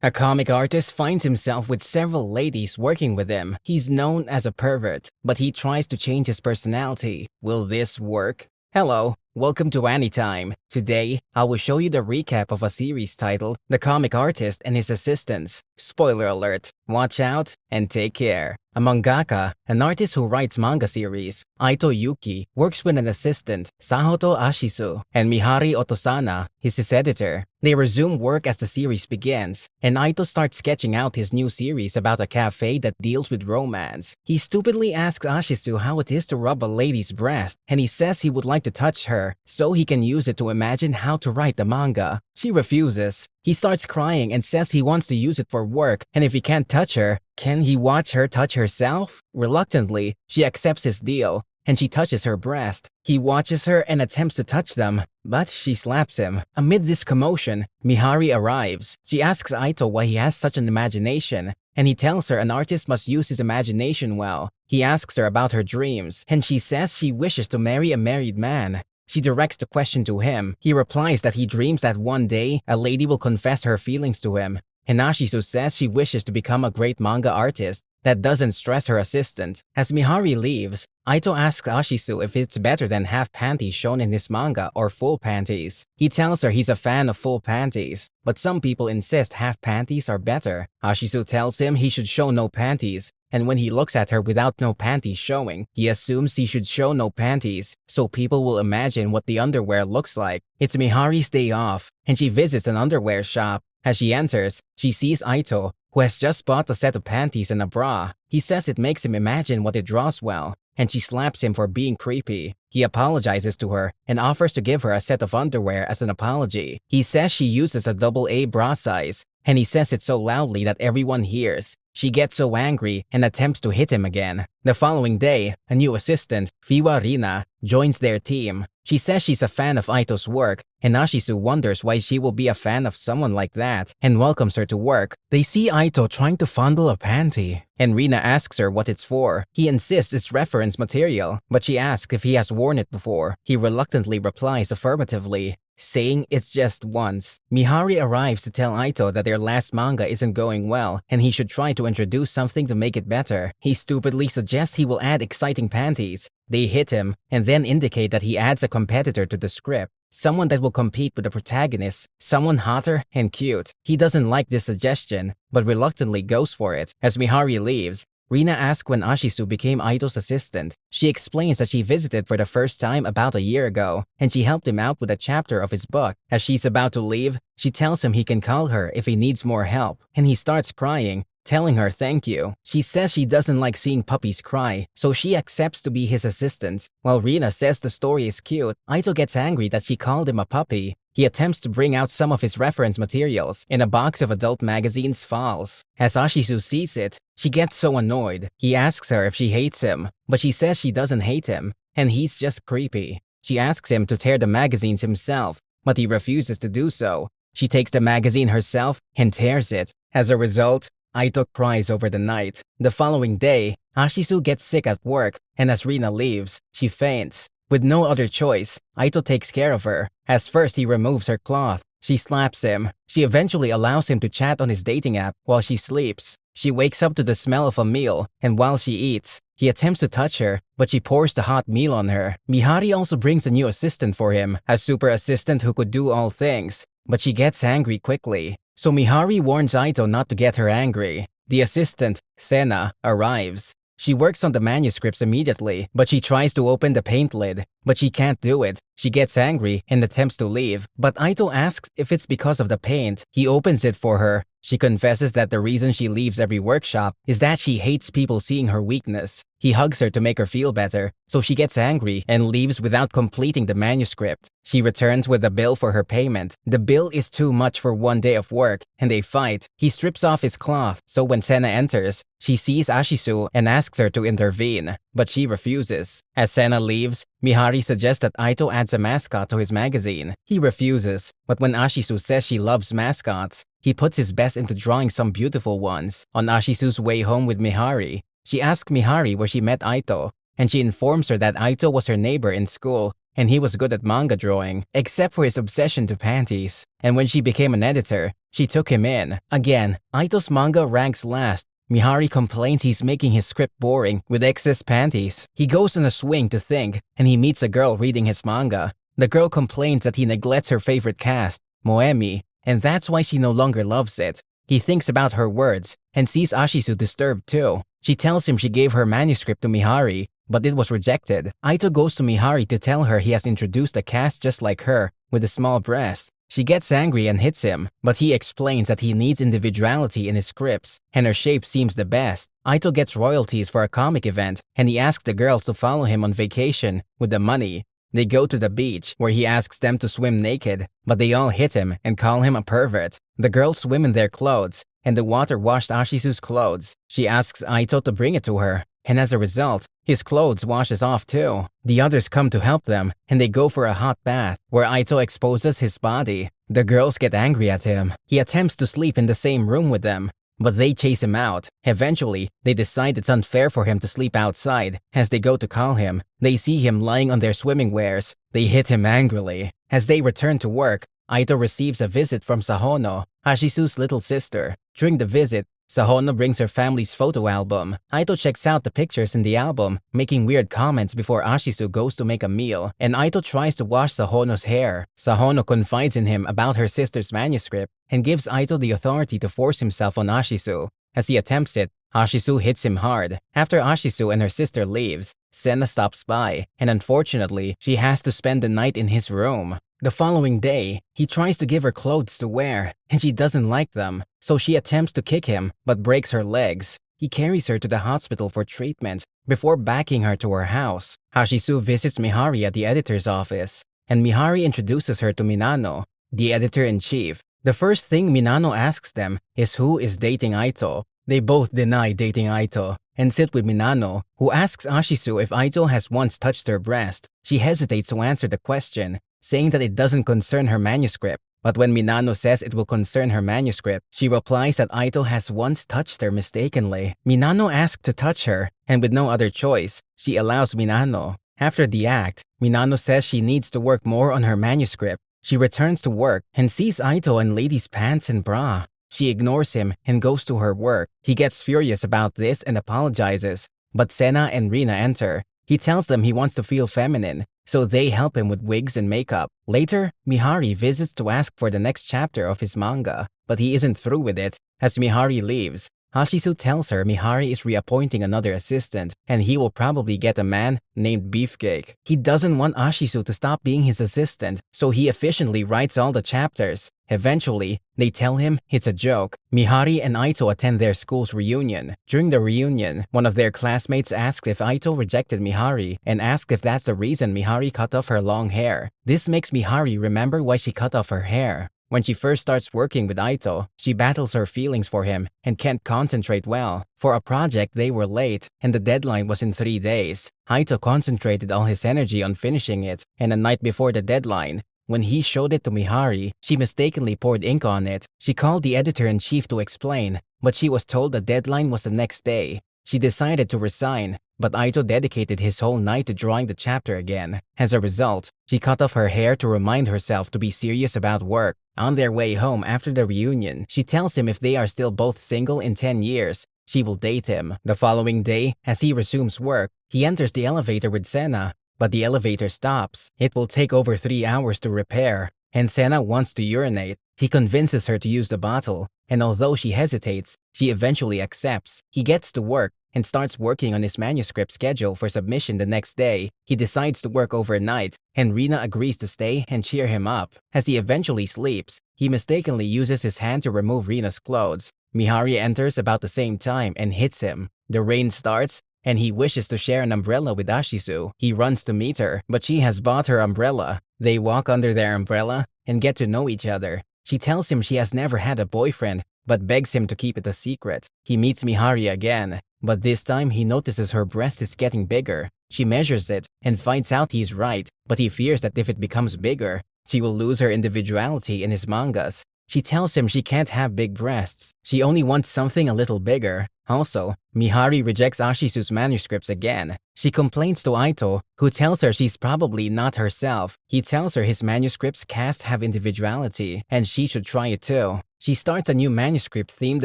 A comic artist finds himself with several ladies working with him. He's known as a pervert, but he tries to change his personality. Will this work? Hello, welcome to Anytime. Today, I will show you the recap of a series titled The Comic Artist and His Assistants. Spoiler alert, watch out and take care. A mangaka, an artist who writes manga series, Aito Yuuki, works with an assistant, Sahoto Ashisu, and Mihari Otosana, his editor. They resume work as the series begins, and Aito starts sketching out his new series about a cafe that deals with romance. He stupidly asks Ashisu how it is to rub a lady's breast, and he says he would like to touch her, so he can use it to imagine how to write the manga. She refuses. He starts crying and says he wants to use it for work, and if he can't touch her, can he watch her touch herself? Reluctantly, she accepts his deal, and she touches her breast. He watches her and attempts to touch them, but she slaps him. Amid this commotion, Mihari arrives. She asks Aito why he has such an imagination, and he tells her an artist must use his imagination well. He asks her about her dreams, and she says she wishes to marry a married man. She directs the question to him. He replies that he dreams that one day a lady will confess her feelings to him. And Ashisu says she wishes to become a great manga artist that doesn't stress her assistant. As Mihari leaves, Aito asks Ashisu if it's better than half panties shown in his manga or full panties. He tells her he's a fan of full panties, but some people insist half panties are better. Ashisu tells him he should show no panties, and when he looks at her without no panties showing, he assumes he should show no panties, so people will imagine what the underwear looks like. It's Mihari's day off, and she visits an underwear shop. As she enters, she sees Aito, who has just bought a set of panties and a bra. He says it makes him imagine what it draws well, and she slaps him for being creepy. He apologizes to her and offers to give her a set of underwear as an apology. He says she uses a AA bra size, and he says it so loudly that everyone hears. She gets so angry and attempts to hit him again. The following day, a new assistant, Fiwa Rina, joins their team. She says she's a fan of Aito's work, and Ashisu wonders why she will be a fan of someone like that and welcomes her to work. They see Aito trying to fondle a panty, and Rina asks her what it's for. He insists it's reference material, but she asks if he has worn it before. He reluctantly replies affirmatively, saying it's just once. Mihari arrives to tell Aito that their last manga isn't going well and he should try to introduce something to make it better. He stupidly suggests he will add exciting panties. They hit him and then indicate that he adds a competitor to the script, someone that will compete with the protagonist, someone hotter and cute. He doesn't like this suggestion, but reluctantly goes for it. As Mihari leaves, Rina asks when Ashisu became Aito's assistant. She explains that she visited for the first time about a year ago, and she helped him out with a chapter of his book. As she's about to leave, she tells him he can call her if he needs more help, and he starts crying, telling her thank you. She says she doesn't like seeing puppies cry, so she accepts to be his assistant. While Rina says the story is cute, Aito gets angry that she called him a puppy. He attempts to bring out some of his reference materials, and a box of adult magazines falls. As Ashisu sees it, she gets so annoyed. He asks her if she hates him, but she says she doesn't hate him, and he's just creepy. She asks him to tear the magazines himself, but he refuses to do so. She takes the magazine herself and tears it. As a result, Aito cries over the night. The following day, Ashisu gets sick at work, and as Rina leaves, she faints. With no other choice, Aito takes care of her. As first he removes her cloth. She slaps him. She eventually allows him to chat on his dating app while she sleeps. She wakes up to the smell of a meal, and while she eats, he attempts to touch her, but she pours the hot meal on her. Mihari also brings a new assistant for him, a super assistant who could do all things, but she gets angry quickly. So Mihari warns Aito not to get her angry. The assistant, Sena, arrives. She works on the manuscripts immediately, but she tries to open the paint lid, but she can't do it. She gets angry and attempts to leave, but Aito asks if it's because of the paint. He opens it for her. She confesses that the reason she leaves every workshop is that she hates people seeing her weakness. He hugs her to make her feel better, so she gets angry and leaves without completing the manuscript. She returns with a bill for her payment. The bill is too much for one day of work, and they fight. He strips off his cloth, so when Sena enters, she sees Ashisu and asks her to intervene, but she refuses. As Sena leaves, Mihari suggests that Aito adds a mascot to his magazine. He refuses, but when Ashisu says she loves mascots, he puts his best into drawing some beautiful ones. On Ashisu's way home with Mihari, she asks Mihari where she met Aito, and she informs her that Aito was her neighbor in school and he was good at manga drawing, except for his obsession to panties. And when she became an editor, she took him in. Again, Aito's manga ranks last. Mihari complains he's making his script boring with excess panties. He goes on a swing to think, and he meets a girl reading his manga. The girl complains that he neglects her favorite cast, Moemi, and that's why she no longer loves it. He thinks about her words and sees Ashisu disturbed too. She tells him she gave her manuscript to Mihari, but it was rejected. Aito goes to Mihari to tell her he has introduced a cast just like her, with a small breast. She gets angry and hits him, but he explains that he needs individuality in his scripts, and her shape seems the best. Aito gets royalties for a comic event, and he asks the girls to follow him on vacation with the money. They go to the beach, where he asks them to swim naked, but they all hit him and call him a pervert. The girls swim in their clothes, and the water washed Ashisu's clothes. She asks Aito to bring it to her, and as a result, his clothes washes off too. The others come to help them, and they go for a hot bath, where Aito exposes his body. The girls get angry at him. He attempts to sleep in the same room with them, but they chase him out. Eventually, they decide it's unfair for him to sleep outside. As they go to call him, they see him lying on their swimming wears. They hit him angrily. As they return to work, Aito receives a visit from Sahono, Ashisu's little sister. During the visit, Sahono brings her family's photo album. Aito checks out the pictures in the album, making weird comments before Ashisu goes to make a meal, and Aito tries to wash Sahono's hair. Sahono confides in him about her sister's manuscript and gives Aito the authority to force himself on Ashisu. As he attempts it, Ashisu hits him hard. After Ashisu and her sister leaves, Sena stops by, and unfortunately, she has to spend the night in his room. The following day, he tries to give her clothes to wear, and she doesn't like them, so she attempts to kick him but breaks her legs. He carries her to the hospital for treatment before backing her to her house. Ashisu visits Mihari at the editor's office, and Mihari introduces her to Minano, the editor-in-chief. The first thing Minano asks them is who is dating Aito. They both deny dating Aito and sit with Minano, who asks Ashisu if Aito has once touched her breast. She hesitates to answer the question, saying that it doesn't concern her manuscript. But when Minano says it will concern her manuscript, she replies that Aito has once touched her mistakenly. Minano asks to touch her, and with no other choice, she allows Minano. After the act, Minano says she needs to work more on her manuscript. She returns to work and sees Aito in ladies' pants and bra. She ignores him and goes to her work. He gets furious about this and apologizes, but Sena and Rina enter. He tells them he wants to feel feminine, so they help him with wigs and makeup. Later, Mihari visits to ask for the next chapter of his manga, but he isn't through with it. As Mihari leaves, Ashisu tells her Mihari is reappointing another assistant, and he will probably get a man named Beefcake. He doesn't want Ashisu to stop being his assistant, so he efficiently writes all the chapters. Eventually, they tell him it's a joke. Mihari and Aito attend their school's reunion. During the reunion, one of their classmates asks if Aito rejected Mihari and asks if that's the reason Mihari cut off her long hair. This makes Mihari remember why she cut off her hair. When she first starts working with Aito, she battles her feelings for him and can't concentrate well. For a project, they were late, and the deadline was in 3 days. Aito concentrated all his energy on finishing it, and the night before the deadline, when he showed it to Mihari, she mistakenly poured ink on it. She called the editor-in-chief to explain, but she was told the deadline was the next day. She decided to resign, but Aito dedicated his whole night to drawing the chapter again. As a result, she cut off her hair to remind herself to be serious about work. On their way home after the reunion, she tells him if they are still both single in 10 years, she will date him. The following day, as he resumes work, he enters the elevator with Sena, but the elevator stops. It will take over 3 hours to repair, and Sena wants to urinate. He convinces her to use the bottle, and although she hesitates, she eventually accepts. He gets to work and starts working on his manuscript schedule for submission the next day. He decides to work overnight, and Rina agrees to stay and cheer him up. As he eventually sleeps, he mistakenly uses his hand to remove Rina's clothes. Mihari enters about the same time and hits him. The rain starts, and he wishes to share an umbrella with Ashisu. He runs to meet her, but she has bought her umbrella. They walk under their umbrella and get to know each other. She tells him she has never had a boyfriend, but begs him to keep it a secret. He meets Mihari again, but this time he notices her breast is getting bigger. She measures it and finds out he's right, but he fears that if it becomes bigger, she will lose her individuality in his mangas. She tells him she can't have big breasts. She only wants something a little bigger. Also, Mihari rejects Ashisu's manuscripts again. She complains to Aito, who tells her she's probably not herself. He tells her his manuscripts cast have individuality, and she should try it too. She starts a new manuscript themed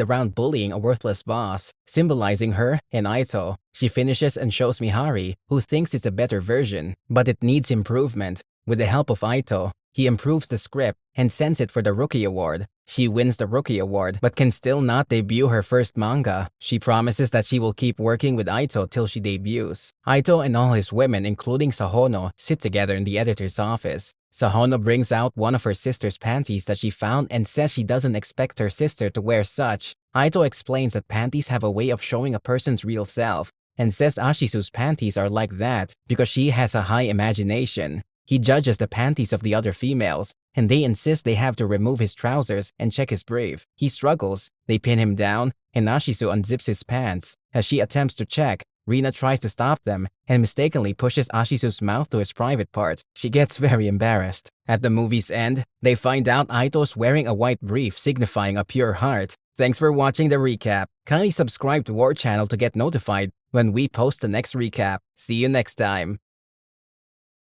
around bullying a worthless boss, symbolizing her and Aito. She finishes and shows Mihari, who thinks it's a better version, but it needs improvement. With the help of Aito, he improves the script and sends it for the Rookie Award. She wins the Rookie Award but can still not debut her first manga. She promises that she will keep working with Aito till she debuts. Aito and all his women, including Sahono, sit together in the editor's office. Sahono brings out one of her sister's panties that she found and says she doesn't expect her sister to wear such. Aito explains that panties have a way of showing a person's real self and says Ashisu's panties are like that because she has a high imagination. He judges the panties of the other females, and they insist they have to remove his trousers and check his brief. He struggles, they pin him down, and Ashisu unzips his pants. As she attempts to check, Rina tries to stop them and mistakenly pushes Ashisu's mouth to his private part. She gets very embarrassed. At the movie's end, they find out Aito's wearing a white brief signifying a pure heart. Thanks for watching the recap. Kindly subscribe to our channel to get notified when we post the next recap. See you next time.